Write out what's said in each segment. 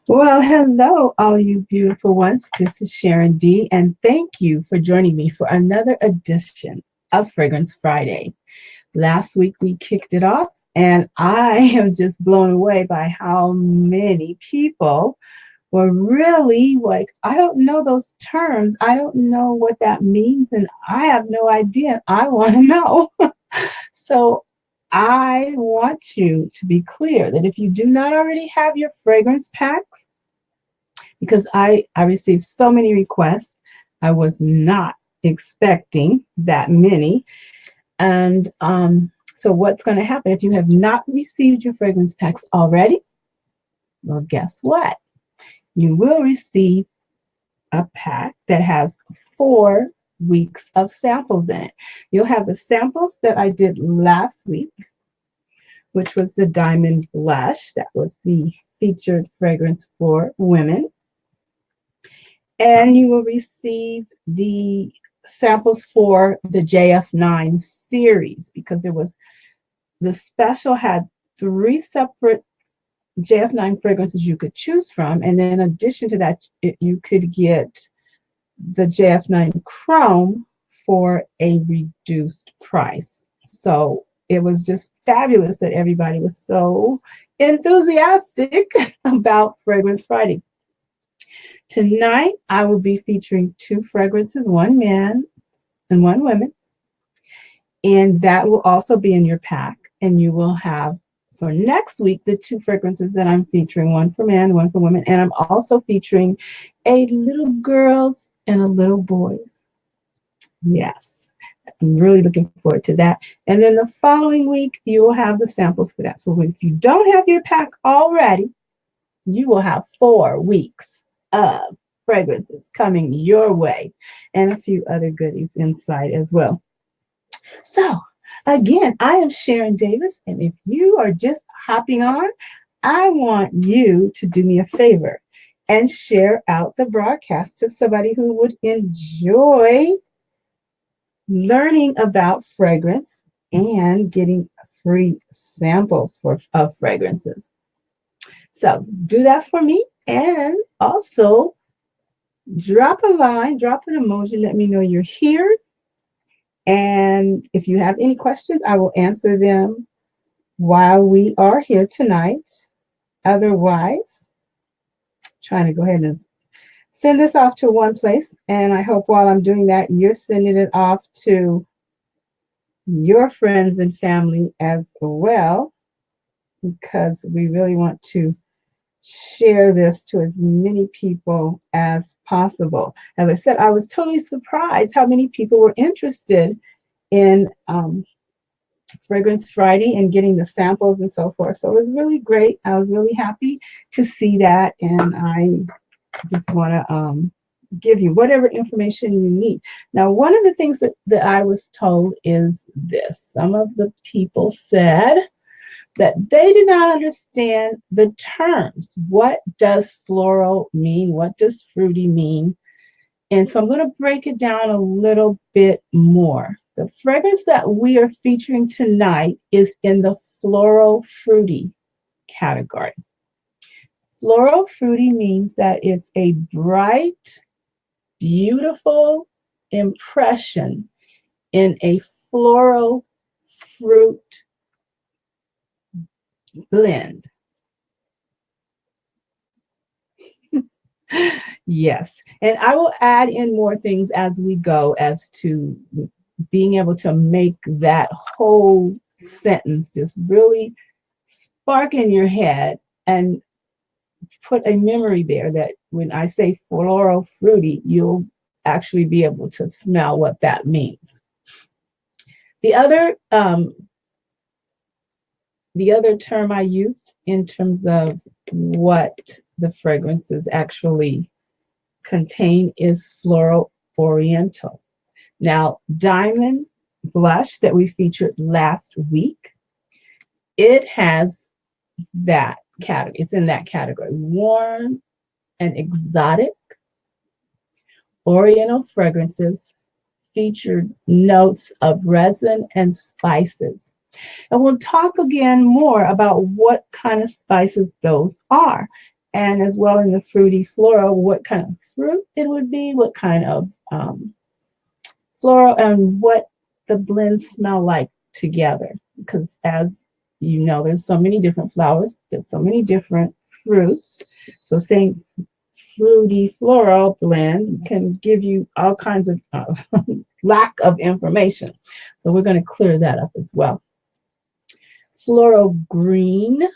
Well, hello, all you beautiful ones. This is SharenD, and thank you for joining me for another edition of Fragrance Friday. Last week we kicked it off, and I am just blown away by how many people were really like, I don't know those terms. I don't know what that means, and I have no idea. I want to know. So I want you to be clear that if you do not already have your fragrance packs, because I received so many requests. I was not expecting that many. And so what's going to happen if you have not received your fragrance packs already? Well, guess what? You will receive a pack that has 4 weeks of samples in it. You'll have the samples that I did last week, which was the Diamond Blush. That was the featured fragrance for women. And you will receive the samples for the JF9 series, because the special had 3 separate JF9 fragrances you could choose from. And then in addition to that, you could get the JF9 Chrome for a reduced price. So it was just fabulous that everybody was so enthusiastic about Fragrance Friday. Tonight, I will be featuring 2 fragrances, one man and one women's. And that will also be in your pack. And you will have, for next week, the 2 fragrances that I'm featuring, one for men, one for women. And I'm also featuring a little girls and a little boys. Yes, I'm really looking forward to that. And then the following week, you will have the samples for that. So if you don't have your pack already, you will have 4 weeks of fragrances coming your way, and a few other goodies inside as well. So again, I am Sharon Davis, and if you are just hopping on, I want you to do me a favor and share out the broadcast to somebody who would enjoy learning about fragrance and getting free samples of fragrances. So do that for me. And also drop a line, drop an emoji, let me know you're here. And if you have any questions, I will answer them while we are here tonight. Otherwise, trying to go ahead and send this off to one place. And I hope while I'm doing that, you're sending it off to your friends and family as well, because we really want to share this to as many people as possible. As I said, I was totally surprised how many people were interested in Fragrance Friday and getting the samples and so forth. So it was really great. I was really happy to see that, and I just want to give you whatever information you need. Now, one of the things that I was told is this. Some of the people said that they did not understand the terms. What does floral mean? What does fruity mean? And so I'm going to break it down a little bit more. The fragrance that we are featuring tonight is in the floral fruity category. Floral fruity means that it's a bright, beautiful impression in a floral fruit blend. Yes, and I will add in more things as we go as to being able to make that whole sentence just really spark in your head and put a memory there that when I say floral fruity, you'll actually be able to smell what that means. The other term I used in terms of what the fragrances actually contain is floral oriental. Now, Diamond Blush that we featured last week, it has that category. It's in that category. Warm and exotic oriental fragrances featured notes of resin and spices. And we'll talk again more about what kind of spices those are. And as well in the fruity floral, what kind of fruit it would be, what kind of floral, and what the blends smell like together. Because as you know, there's so many different flowers, there's so many different fruits. So saying fruity floral blend can give you all kinds of lack of information. So we're going to clear that up as well. Floral green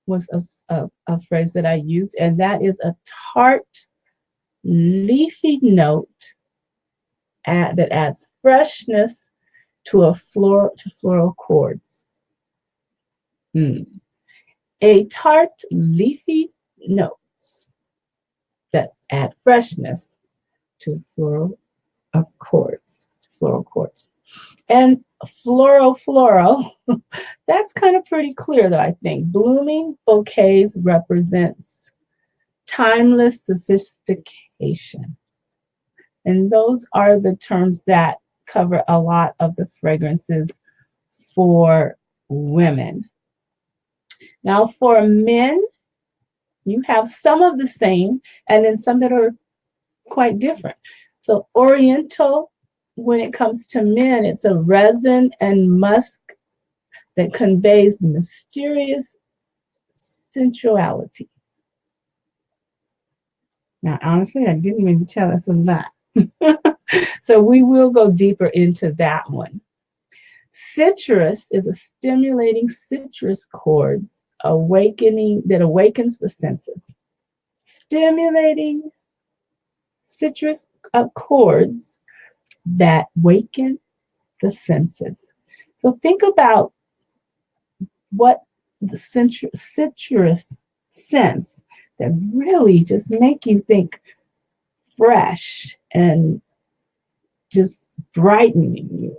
was a phrase that I used, and that is a tart, leafy note that adds freshness to floral chords. A tart, leafy notes that add freshness to floral chords. And floral, that's kind of pretty clear, though, I think. Blooming bouquets represents timeless sophistication. And those are the terms that cover a lot of the fragrances for women. Now, for men, you have some of the same, and then some that are quite different. So Oriental, when it comes to men, it's a resin and musk that conveys mysterious sensuality. Now, honestly, I didn't even tell us a lot. So we will go deeper into that one. Citrus is a stimulating citrus chords that awakens the senses. Stimulating citrus chords that waken the senses. So think about what the citrus scents that really just make you think fresh and just brightening you.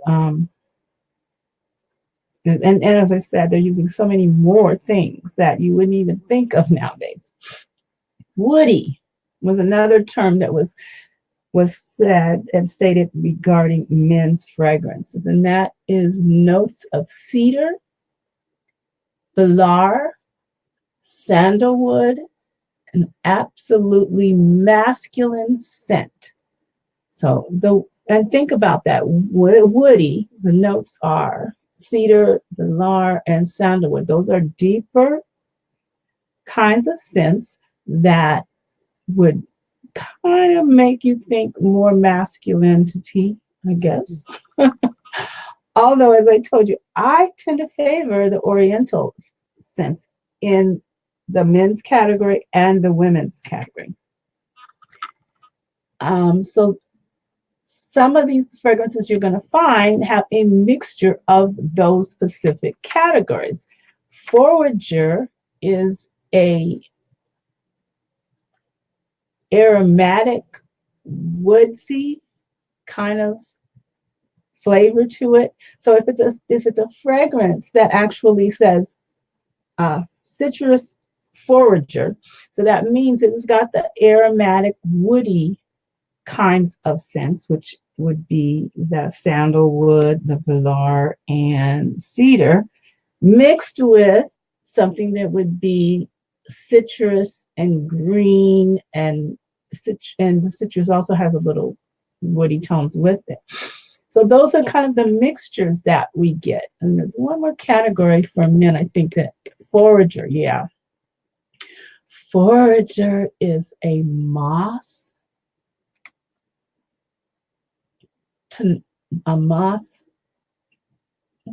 And as I said, they're using so many more things that you wouldn't even think of nowadays. Woody was another term that was said and stated regarding men's fragrances, and that is notes of cedar, velar, sandalwood, an absolutely masculine scent. And think about that. Woody, the notes are cedar, velar, and sandalwood. Those are deeper kinds of scents that would kind of make you think more masculinity, I guess. Although, as I told you, I tend to favor the Oriental scents in the men's category and the women's category. So some of these fragrances you're going to find have a mixture of those specific categories. Forager is a aromatic, woodsy kind of flavor to it. So if it's a fragrance that actually says citrus forager, so that means it's got the aromatic, woody kinds of scents, which would be the sandalwood, the velar, and cedar, mixed with something that would be citrus and green, and the citrus also has a little woody tones with it. So those are kind of the mixtures that we get. And there's one more category for men, I think, that forager, yeah. Forager is a moss. I'm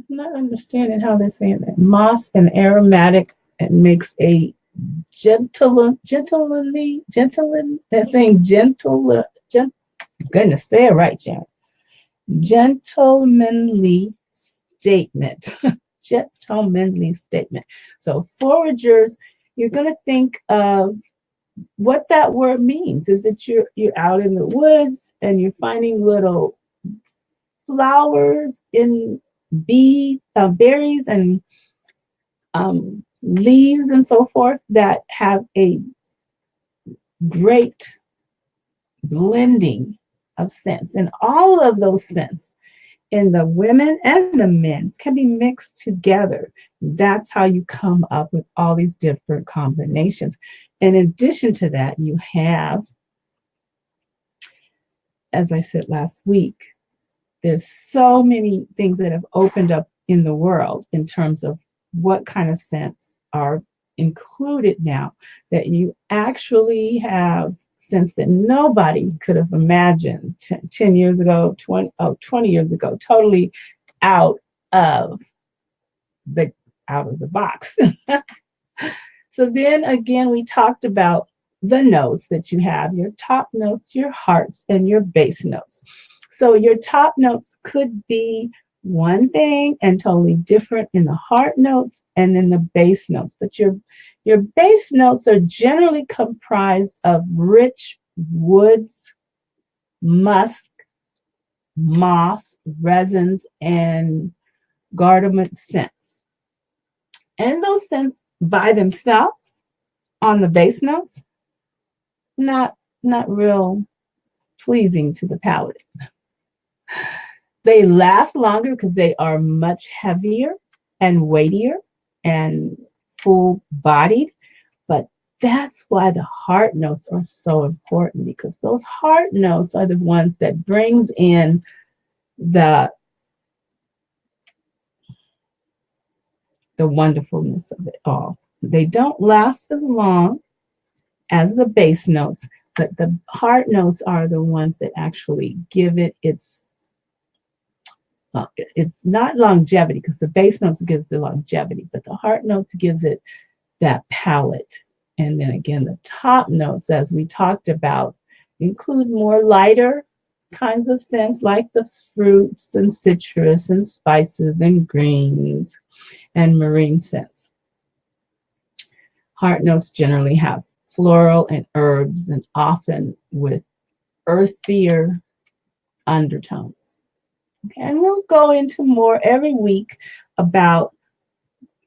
not understanding how they're saying that. Moss and aromatic, it makes a gentlemanly, that's saying goodness, say it right, Jan. Gentlemanly statement. Gentlemanly statement. So foragers, you're going to think of what that word means. Is that you're out in the woods and you're finding little flowers in berries and leaves and so forth that have a great blending of scents. And all of those scents in the women and the men can be mixed together. That's how you come up with all these different combinations. in addition to that, you have, as I said last week, there's so many things that have opened up in the world in terms of what kind of scents are included now, that you actually have scents that nobody could have imagined 10 years ago, 20 years ago, totally out of the box. So then again, we talked about the notes that you have, your top notes, your hearts, and your base notes. So your top notes could be one thing and totally different in the heart notes and then the base notes. But your base notes are generally comprised of rich woods, musk, moss, resins, and cardamom scents. And those scents by themselves on the base notes, not real pleasing to the palate. They last longer because they are much heavier and weightier and full-bodied, but that's why the heart notes are so important, because those heart notes are the ones that brings in the wonderfulness of it all. They don't last as long as the base notes, but the heart notes are the ones that actually give it its not longevity, because the base notes gives the longevity, but the heart notes gives it that palate. And then again, the top notes, as we talked about, include more lighter kinds of scents like the fruits and citrus and spices and greens and marine scents. Heart notes generally have floral and herbs, and often with earthier undertones. Okay, and we'll go into more every week about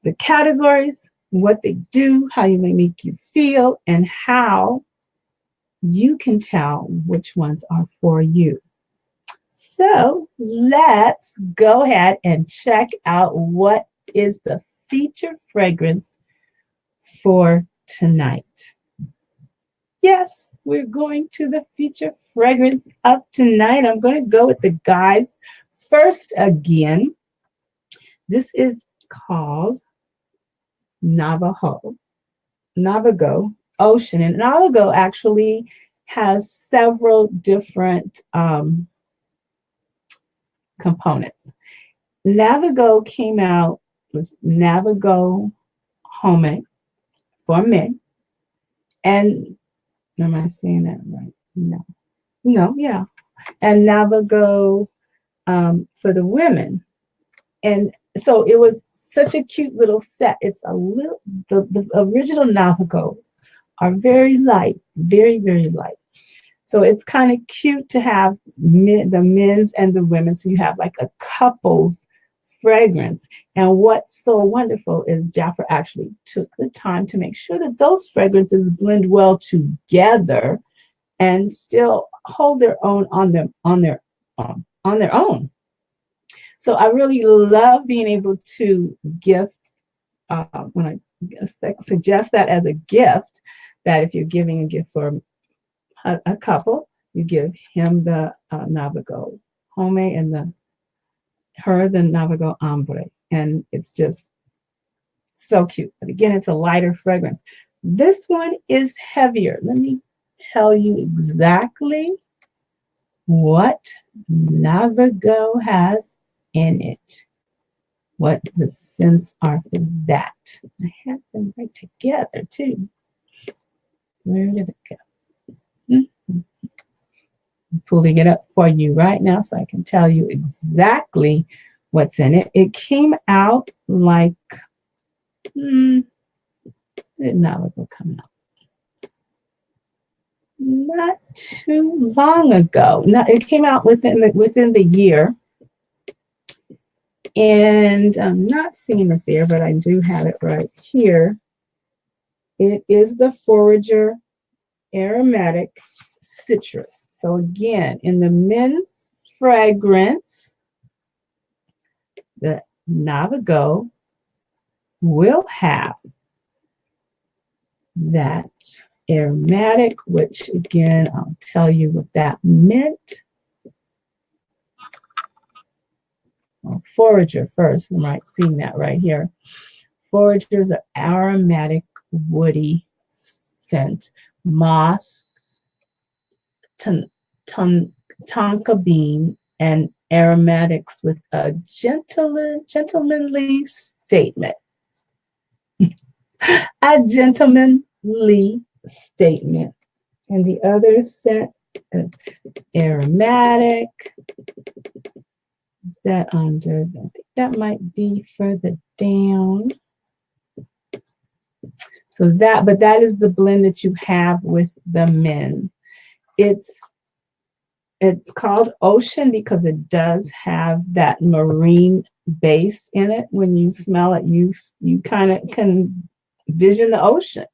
the categories, what they do, how you may make you feel, and how you can tell which ones are for you. So let's go ahead and check out what is the feature fragrance for tonight. Yes, we're going to the feature fragrance of tonight. I'm going to go with the guys first again. This is called Navago Ocean. And Navago actually has several different components. Navago came out, was Navago Home for men. And am I saying that right? No, yeah. And Navago for the women. And so it was such a cute little set. It's a little, the original Navagos are very light, very, very light. So it's kind of cute to have the men's and the women. So you have like a couple's fragrance. And what's so wonderful is Jaffer actually took the time to make sure that those fragrances blend well together and still hold their own on their own. So I really love being able to gift, when I suggest that as a gift, that if you're giving a gift for a couple, you give him the Navago Home and her the Navago Ombre. And it's just so cute. But again, it's a lighter fragrance. This one is heavier. Let me tell you exactly what Navago has in it, what the scents are for that. I have them right together too. Where did it go? I'm pulling it up for you right now so I can tell you exactly what's in it. It came out like, did Navago come out? Not too long ago. No, it came out within the year. And I'm not seeing it there, but I do have it right here. It is the Forager Aromatic Citrus. So again, in the men's fragrance, the Navago will have that aromatic, which again, I'll tell you what that meant. Well, forager first. I'm right seeing that right here. Foragers are aromatic, woody scent. Moss, tonka bean, and aromatics with a gentlemanly statement. A gentlemanly statement. And the other scent is aromatic. Is that under? I think that might be further down. So but that is the blend that you have with the men. It's called Ocean because it does have that marine base in it. When you smell it, you kind of can vision the ocean.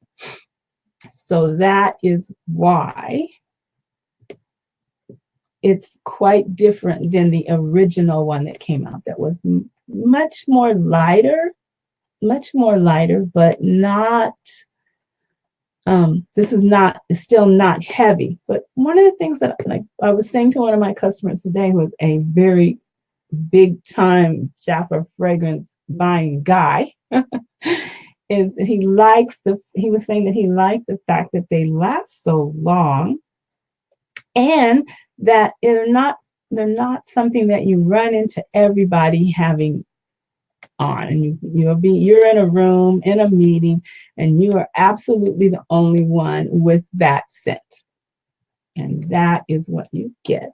So that is why it's quite different than the original one that came out that was much more lighter, but not, this is still not heavy. But one of the things that, like I was saying to one of my customers today, who was a very big time Jaffa fragrance buying guy, is that he was saying that he liked the fact that they last so long, and that they're not something that you run into everybody having on, and you're in a room in a meeting and you are absolutely the only one with that scent. And that is what you get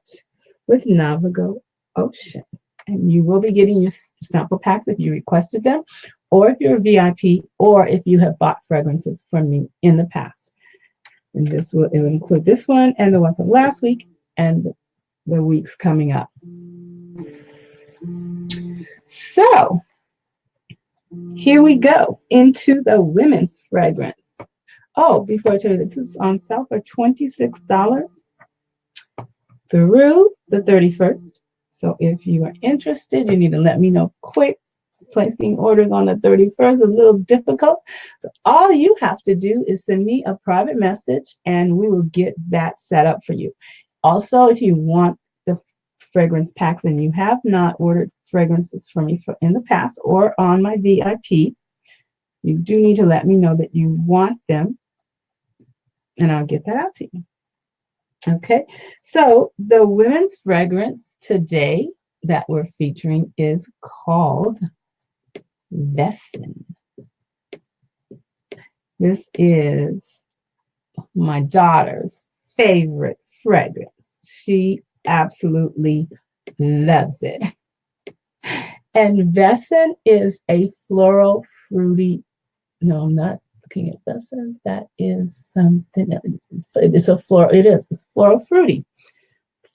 with Navigo Ocean. And you will be getting your sample packs if you requested them, or if you're a VIP, or if you have bought fragrances from me in the past. And it will include this one and the one from last week and the weeks coming up. So here we go into the women's fragrance. Oh, before I tell you, this is on sale for $26 through the 31st. So if you are interested, you need to let me know quick. Placing orders on the 31st is a little difficult. So all you have to do is send me a private message and we will get that set up for you. Also, if you want the fragrance packs and you have not ordered fragrances from me in the past or on my VIP, you do need to let me know that you want them and I'll get that out to you. Okay, so the women's fragrance today that we're featuring is called Vessin. This is my daughter's favorite fragrance. She absolutely loves it. And Vessin is a floral fruity, no, I'm not looking at Vessin. That is something else. It's floral fruity.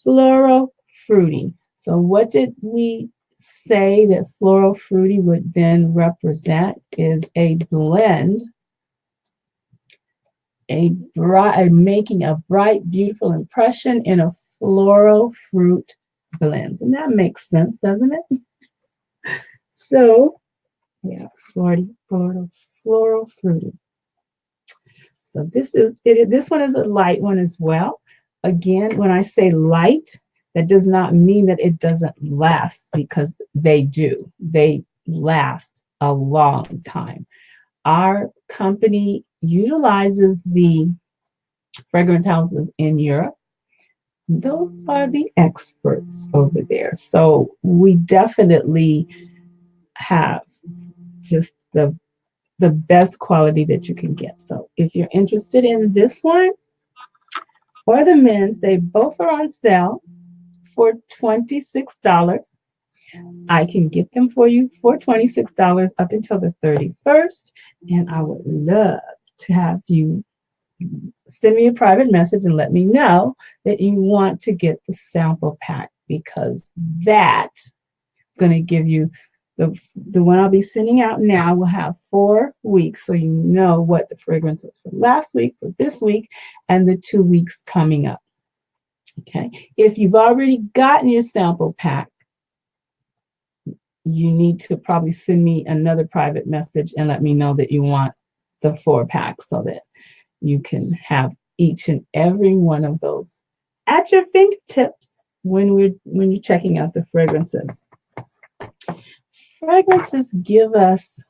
Floral fruity. So what did we say that floral fruity would then represent is a blend, making a bright, beautiful impression in a floral fruit blend. And that makes sense, doesn't it? So, yeah, floral fruity. So this one is a light one as well. Again, when I say light, that does not mean that it doesn't last, because they do. They last a long time. Our company utilizes the fragrance houses in Europe. Those are the experts over there. So we definitely have just the best quality that you can get. So if you're interested in this one or the men's, they both are on sale for $26. I can get them for you for $26 up until the 31st. And I would love to have you send me a private message and let me know that you want to get the sample pack, because that is going to give you the one I'll be sending out now will have 4 weeks, so you know what the fragrance was for last week, for this week, and the 2 weeks coming up. Okay, if you've already gotten your sample pack, you need to probably send me another private message and let me know that you want the 4 packs, so that You can have each and every one of those at your fingertips when you're checking out the fragrances. Fragrances give us,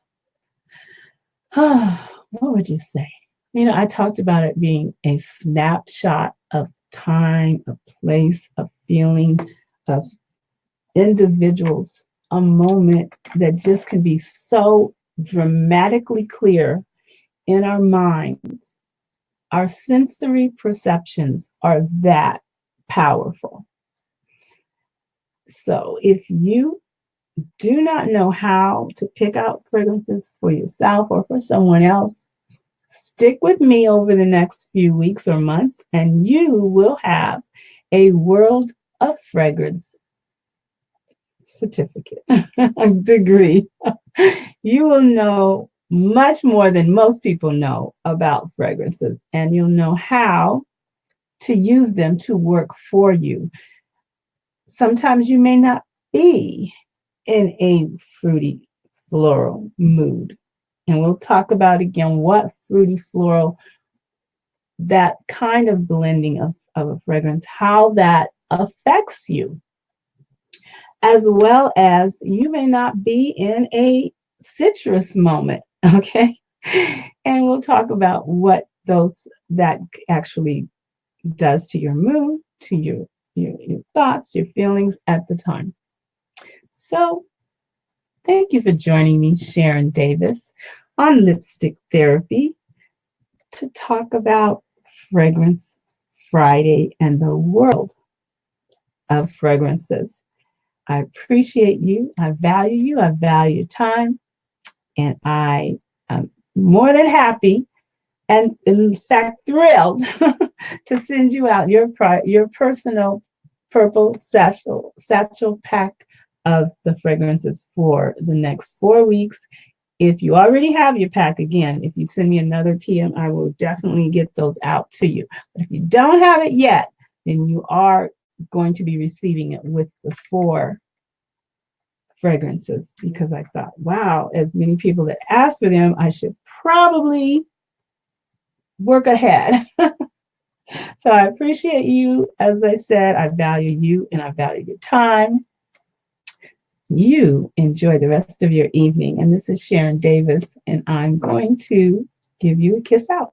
what would you say? I talked about it being a snapshot of time, a place, a feeling, of individuals, a moment that just can be so dramatically clear in our minds. Our sensory perceptions are that powerful. So if you do not know how to pick out fragrances for yourself or for someone else, stick with me over the next few weeks or months, and you will have a World of Fragrance certificate, degree. You will know much more than most people know about fragrances, and you'll know how to use them to work for you. Sometimes you may not be in a fruity floral mood. And we'll talk about again what fruity floral, that kind of blending of a fragrance, how that affects you, as well as you may not be in a citrus moment, okay? And we'll talk about what that actually does to your mood, to your thoughts, your feelings at the time. So thank you for joining me, Sharon Davis, on Lipstick Therapy to talk about Fragrance Friday and the world of fragrances. I appreciate you. I value you. I value your time. And I am more than happy and, in fact, thrilled to send you out your personal purple satchel pack of the fragrances for the next 4 weeks. If you already have your pack, again, if you send me another PM, I will definitely get those out to you. But if you don't have it yet, then you are going to be receiving it with the 4 fragrances, because I thought, wow, as many people that asked for them, I should probably work ahead. So I appreciate you. As I said, I value you and I value your time. You enjoy the rest of your evening. And this is Sharon Davis, and I'm going to give you a kiss out.